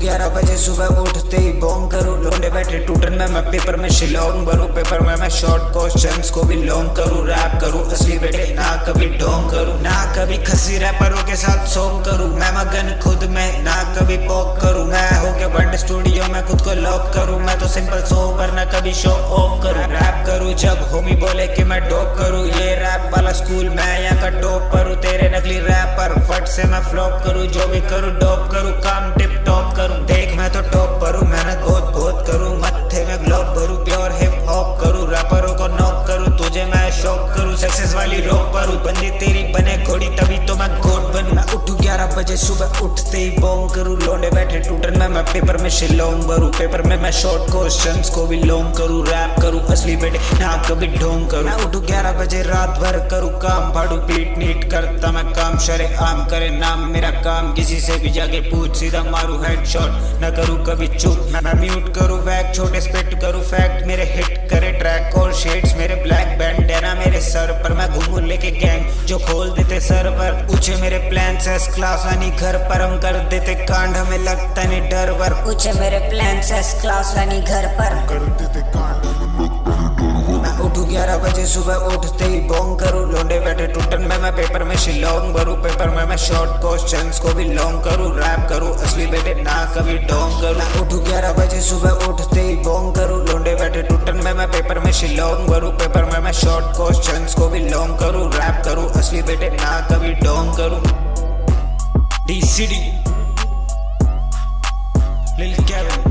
11 बजे सुबह उठते ही बोंग करूँ, लौंडे बैठे टूटन में मैं पेपर में शिलोंग भरूँ, पेपर में मैं शॉर्ट क्वेश्चंस को भी लॉन्ग करूँ, रैप करूँ असली बेटे ना कभी डोंग करूँ, ना कभी खसी रैपरों के साथ सॉन्ग करूँ, मैं मगन खुद में ना कभी पॉक करूँ, मैं होके बंड स्टूडियो में खुद को लॉक करूँ, मैं तो सिंपल सोबर ना कभी शो ऑफ करूँ, रैप करूँ जब होमी बोले कि मैं डोप करूँ, ये रैप वाला स्कूल मैं यहाँ का टॉप करूँ, तेरे नकली रैपर फट से मैं फ्लॉप करूँ, जो भी करूँ डॉप करूँ, काम टिप टॉप करूँ, देख मैं तो टॉप करूँ, मेहनत बहुत बहुत करूँ, मत्थे में ग्लोब भरूँ, प्योर हिप हॉप करूँ, रैपरों को नॉक करूँ, तुझे मैं शॉक करूँ, सक्सेस वाली रॉक करूँ, बंदी तेरी बने घोड़ी तभी तो मैं गोट बनूँ, मैं उठूँ 11 बजे सुबह उठते ही बोंग करूँ, लौंडे बैठे टूटन में मैं पेपर में शिलोंग भरूँ, पेपर में मैं शॉर्ट क्वेश्चंस को भी लॉन्ग करूँ, रैप करूँ असली बेटे ना कभी ढोंग करूँ, मैं उठूँ 11 बजे रात भर करूँ काम, फाड़ू पीट नीट करता मैं काम, शरे आम करे नाम मेरा काम, किसी से भी जाके पूछ सीधा मारू हेडशॉट, न करूँ कभी चुप मैं म्यूट करूँ वैक, छोटे स्पिट करूँ फैक्ट मेरे हिट करे ट्रैक, और शेड्स मेरे ब्लैक बैंडेना मेरे सर पर, मैं घूमू लेके गैंग जो खोल देते सर्वर, पूछे मेरे प्लान एस क्लास रानी घर पर, हम कर देते कांड हमें लगता नहीं डर वर, पूछे मेरे प्लान एस क्लास रानी घर पर कर देते कांड मैं उठूँ 11 बजे सुबह उठते ही बोंग करूँ, लौंडे बैठे टूटन में मैं पेपर में शिलोंग भरूँ, पेपर में मैं शॉर्ट क्वेश्चंस को भी लॉन्ग करूँ, रैप करूँ असली बेटे ना कभी डोंग करूँ, मैं उठूँ 11 बजे सुबह उठते ही बोंग करूँ, लौंडे बैठे टूटन में मैं पेपर में शिलोंग भरूँ, पेपर में मैं शॉर्ट क्वेश्चंस को भी लॉन्ग करूँ, रैप करूँ असली बेटे ना कभी डोंग करूँ। DCD लिल केविन